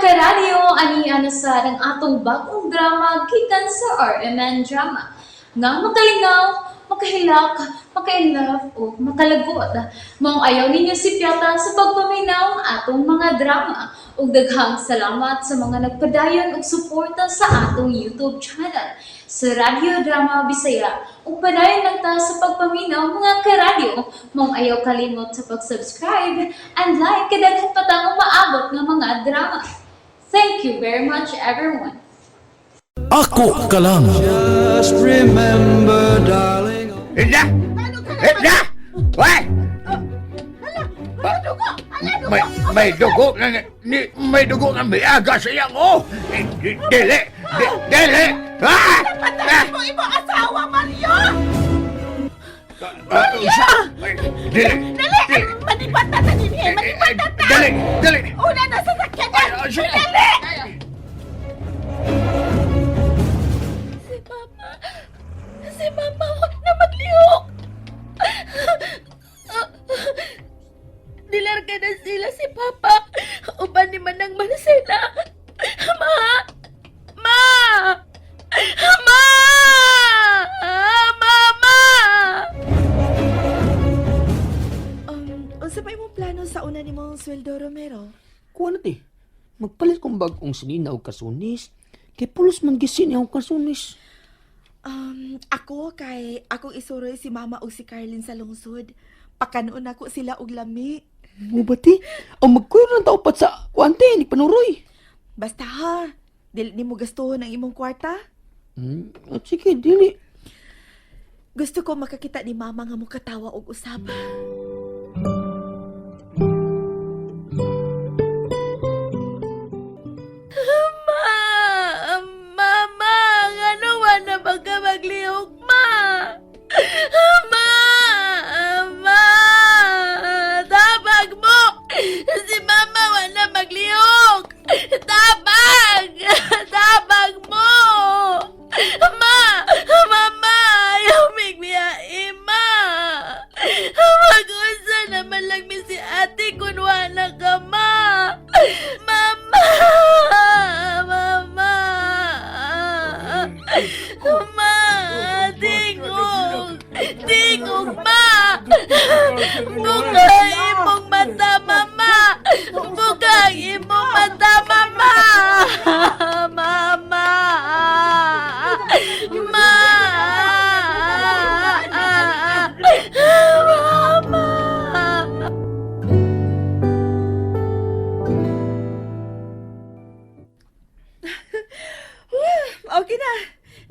karadyo, aniya na sa ng atong bagong drama gikan sa RMN Drama. Nga makalingaw, makahilak, maka-inlove, o makalagod. Maong ayaw ninyo si Piata sa pagpaminaw ang atong mga drama. Ug daghang salamat sa mga nagpadayon ug suporta sa atong YouTube channel sa Radyo Drama Bisaya. Ug padayon lang ta sa pagpaminaw mga karadyo. Maong ayaw kalimot sa pag-subscribe and like kadaghan pa tang maabot nga mga drama. Thank you very much, everyone. Ako ka lang. Just remember, darling. Hilda! Hilda! Why? May dugo na may dugo nga may aga sa iyang Dili! Dili! Ah! Patay mo imong asawa, Mario! Dili! Dali! Manipat na ta din eh! Manipat na ta! Dili! Dili! Una na sa sakyan na! Sige! Dali! Si Mama wag na maglihok! Nilarga na sila si Papa! Uban ni Manang Marcela! Ma! Ma! Ma! Mama! Unsa pa imong plano sa una nimong sweldo, Romero? Kuha na ti. Magpalit kong bagong sinina o kasunis. Kay pulos man gisin akong kasunis. Ako kay akong isuroy si Mama ug si Carlin sa lungsod. Pakanoon ako sila og lami. Mo ba ti? Ang magkuyo ng taupat sa kuante, ni panuroy. Basta ha, dili nimo gastuhon ang imong kwarta. At sige, dili. Gusto ko makakita ni Mama nga mo katawa og usab. Mama, ngano wa na baga maglihok, Ma? Ma! Ma! Tabag mo! Si Mama wa na maglihok! Tabag! Tabag mo! Ma! Mama! Ayaw migbiyain, Ma! Mag-unsa naman lang mi si ate kung wala ka, Ma! Mama! Mama! Ma! Tingog! Tingog, Ma! Bukang imong mata, Mama! Bukang imong mata, Mama! Mama! Ma! Mama! Okay na.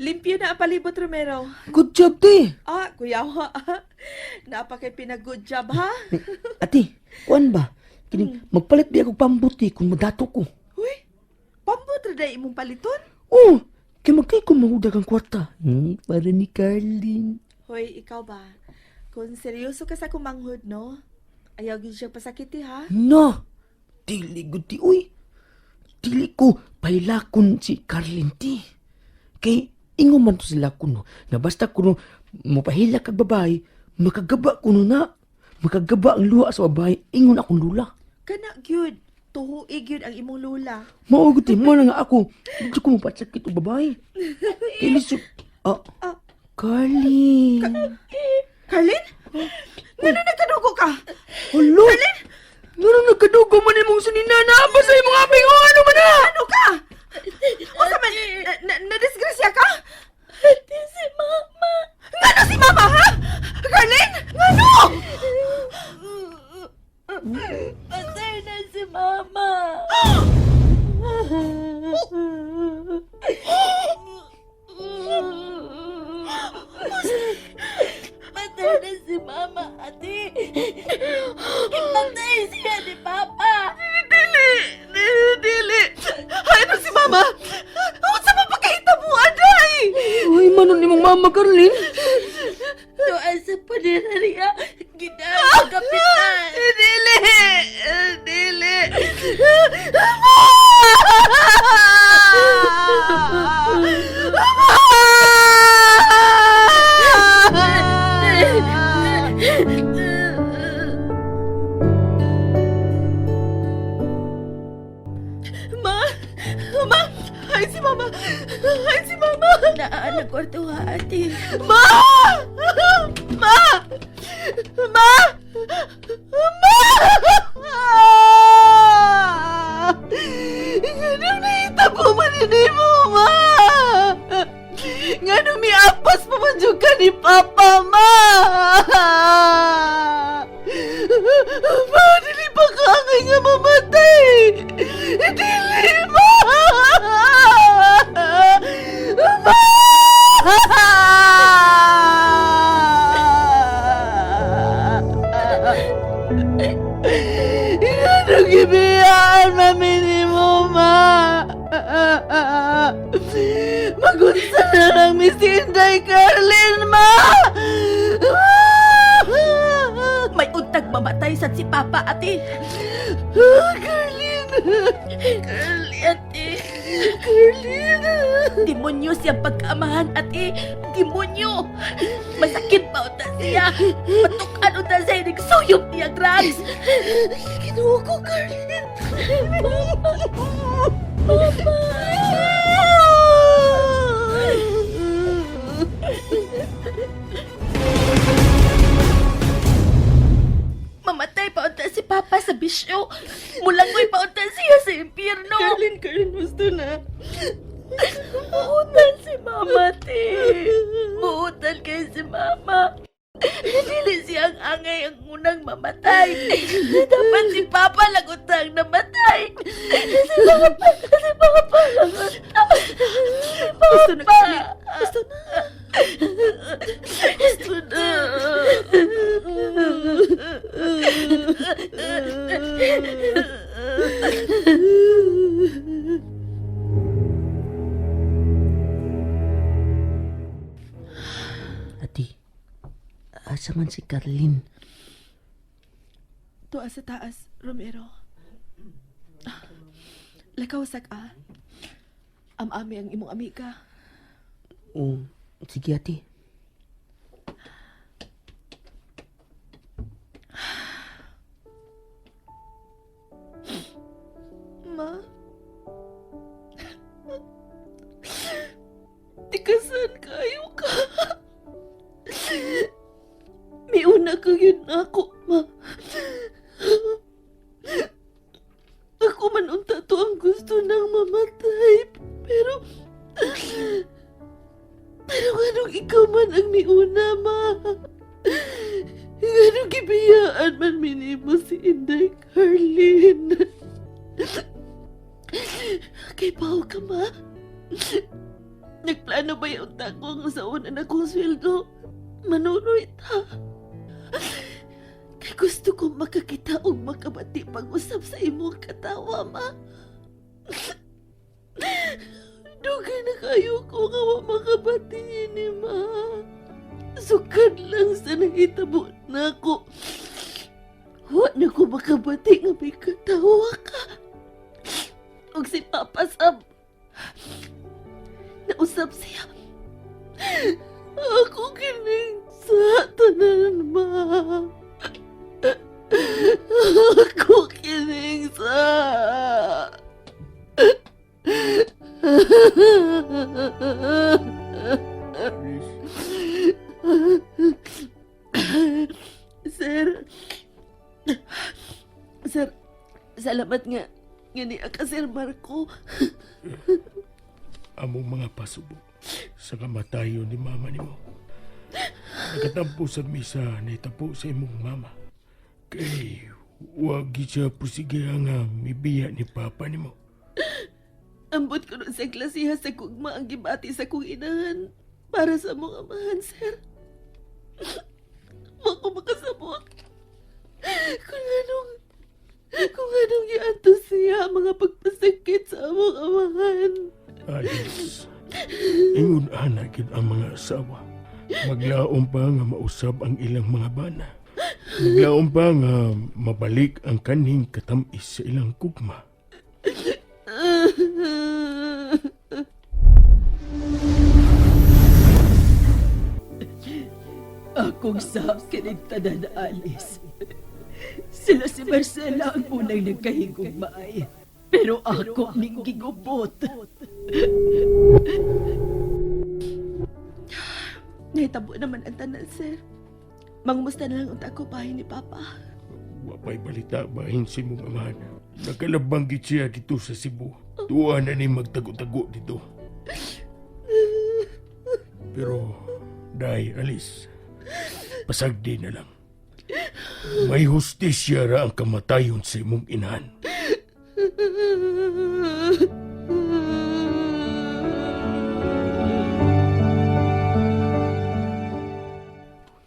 Limpyo na ang palibot, Romero. Good job, ti. Kuya ho. Napakay pinag-good job, ha? Ati, kuan ba? Kining magpalit di ako pambuti kung madato ko. Uy, pambot na imong paliton? Oh, kay magkay ko mahudag ang kwarta. Para ni Carlin. Hoy, ikaw ba? Kung seryoso ka sa kumanghod, no? Ayaw gid siya pasakiti, ha? No, dili gud ti, uy. Dili ko pailakon si Carlin, ti. Kay ingo man to sila kuno, na basta kuno mapahila kag babae, makagaba kuno na. Makagaba ang luha sa babae, ingon akong lula. Kana gyud. Tuhuig gyud ang imong lula. Mauguti mo na nga ako. Gusto ko mapatsakit o babae. Kay liso... Carlin. Carlin? Ngano nagkadugo ka? Hala? Carlin? Ngano nagkadugo man imong sininana? Basta imong aping o ano man na? Ano ka? O sa man, na-disgrasya ka? Ate si Mama. Ngano si Mama, ha? Carlin? Ngano? Patay na si Mama. Patay na si Mama, ate. Ipatay siya ni Papa. Dili. Hay na si Mama. Unsa pa pagkahita mo, aday? Uy, manon imong mama, Carlin. Doon sa paderarya, ginagawa kapitan. Dili. Ma! Ma! Ay, si Mama! Ay, si Mama! Naa na kwarto ha, ate. Ma! Ma! Ma! Ma! Nga nahitabo man ini mo, Ma! Nga miapos pa man dyan ka ni Papa, Ma! Ma, dili pa ka angay nga mamatay! Dili, Ma! Anong ibiyaan, mamini mo, Ma? Magunsa na lang, Miss Inday Carlin, Ma! May untag mamatay sa si Papa, ate. Carlin! Girlie, ate. Carlin! Demonyo siyang pagkaamahan, ate. Demonyo. Masakit pa unta siya. Patukan unta siya. Nagsuyop niya, drugs. Kinuha ko, Carlin! Mamatay pa unta si Papa sa bisyo. Mulangoy pa unta siya sa impyerno. Carlin, gusto na. Buutan si Mama, te. Buutan kayo si Mama. Dili siyang angay ang unang mamatay. Dapat si Papa lagutang namatay. Si Papa lagutang. Gusto na, Carlin. Gusto na. Gusto na. Ati, asa man si Carlin? Tuwa sa taas, Romero. Lakaw sa ka. Am-ami ang imong amiga. Sige, ati. Ma? Tikasan kayo ka. May una ka yun ako, Ma. Ako man unta to ang gusto nang mamatay. Pero anong ikaw man ang miuna, Ma? Anong gibiyaan man minimo si Inday Carlin? Kay Pao ka, Ma? Nagplano ba yung takong sa una na kong sweldo? Manunoy ta. Kay gusto kong makakita o makabati pag-usap sa imong katawa, Ma. Dugay na kayo ko nga makabati ni Ma. Sukad lang sa nahitabo na ako. Wa na ko makabati nga may katawa ka. Og si Papa Sam, nausap siya. Ako kining sa tanan, Ma. Ako kining sa... Sir, salamat nga ka, Sir Marco. Among mga pasubo sa kamatayon ni mama nimo. Nagatampo sa misa na itapo sa imong mama. Kay wag siya pusigiha nga mibiya ni papa nimo. Ambot ko nun sa klasiha sa kugma ang gibati sa kong inahan para sa mga amahan, Sir. Wag ko makasabot. Kung anong gianto siya mga pagpasakit sa among amahan. Alice, ingon anak gid ang mga asawa. Maglaom pa nga mausab ang ilang mga bana. Maglaom pa nga mabalik ang kaning katamis sa ilang kugma. Akong sa kinigtanan na Alice. Sila si Marcela ang unang nagkahigugmaay. Pero ako ning gigubot. Nahitabo naman ang tanan, sir. Mangumusta na lang unta ko bahay ni Papa. Wapay balita bahin si mong amahan. Nakalabanggit siya dito sa Cebu. Tuwa na ni magtago-tago dito. Pero, dahi alis. Pasagdi na lang. May hustisya ra ang kamatayon sa imong inahan.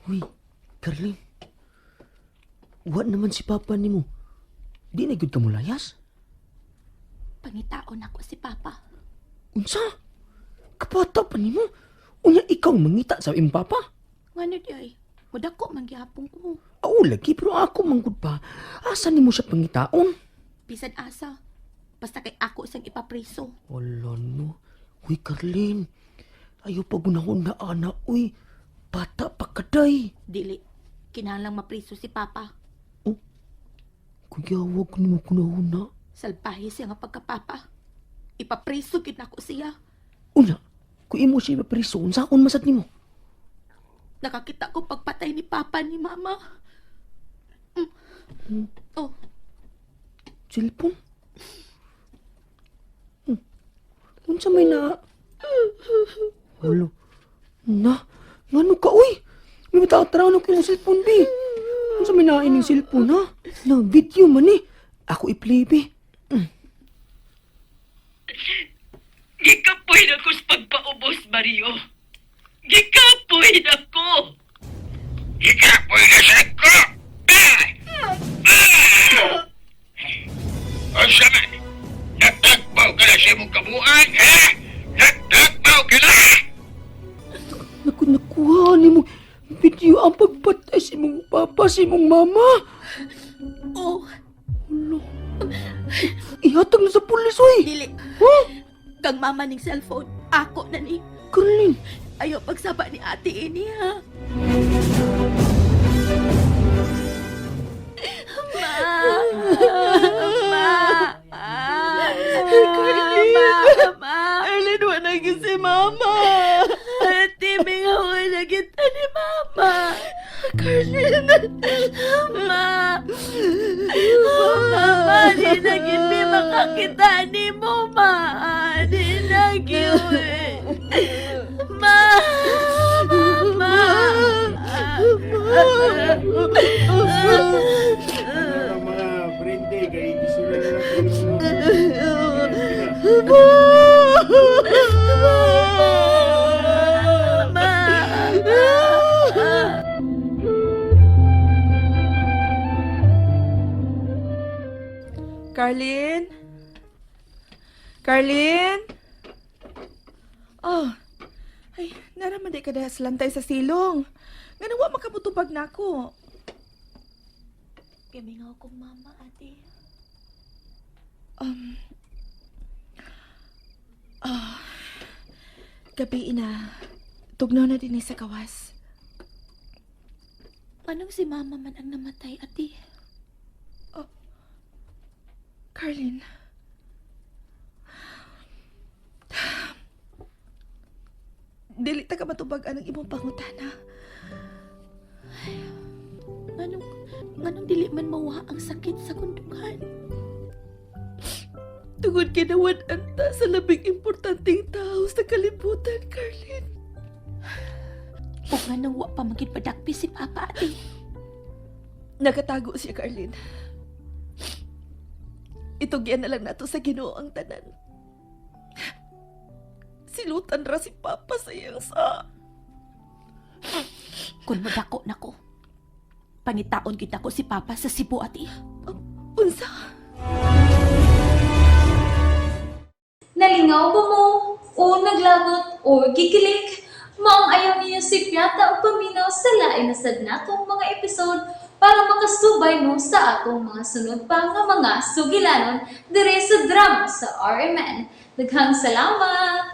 Uy, Carlin. Wa naman si Papa nimo. Di na gyud ka mo layas? Pangitaon ako si Papa. Unsa? Kapata pa nimo? Unya ikaw mangita sa imong Papa? Ngano di ay? Mudako manggihapon ko. Oo, lagi, pero ako manggod pa. Asa nimo siya pangitaon? Bisan asa. Basta kay ako isang ipapriso. Wala no. Uy, Carlin. Ayaw pa gunahon na ana, uy. Bata pa kaday. Dili. Kinahanglang mapriso si Papa. Kuya, huwag ko nimo gunahon na. Salbahe siya nga pagkapapa. Ipapriso gid nako siya. Una, kung imo siya ipapriso, unsa akong masad nimo? Nakakita ko pagpatay ni Papa ni Mama. Oh, Cellphone? Unsa may na... Walo. Ngano ka, uy? May matataraw na ko yung cellphone, bi. Unsa may nain yung cellphone, ha? Na, video man eh. Ako i-play, bi. Gikapoy na ko sa pagpaubos, Mario. Gikapoy na ko. Gikapoy na sa ko. O saman, nagtagbaw ka na sa imong kabuan, ha? Nagtagbaw ka na! Nakuha ni mo video ang pagpatay si mong papa, si mong mama. oh, Ihatag na sa pulis, uy. dili. Ha? Kang mama ning cellphone. Ako na ni. Carlin. Ayaw pagsaba ni ate ini, ha? Arlene, wa na gyud si Mama. Ate, may ngawa na kita ni Mama. Carlin. Ma! Mama, di na gid mi makakita ni mo, ma. Di na gid. Ma! Mama! Mga brinde, kay gisura na lang. Carlin? Carlin? Oh, ay, naraman di ka dahas lantay sa silong. Nga nawa makamutubag na ako. Gamingaw kong mama, ate. Gabi na, tugnaw na din sa kawas. Anong si mama man ang namatay, ate? Carlin. Dili ta ka matubag ang imong pangutana. Anong dili man mawa ang sakit sa kundukan? Tungod kinawad anta sa labing importanteng tao sa kalibutan, Carlin. O nga nang wa pa maging padakpi si Papa, ate. Nakatago siya, Carlin. Itugyan na lang nato sa Ginoo ang tanan. Silutan ra si Papa sa iyang sa... Kung madako na ko, pangitaon kita ko si Papa sa Cebu, ate. Unsa? Nalingaw ba mo? O naglagot? O gikilik? Maong ayaw niya si Piata o paminaw sa lain na sad natong mga episode para makasubay mo sa atong mga sunod pa nga mga sugilanon dire sa drama sa RMN. Daghang salamat!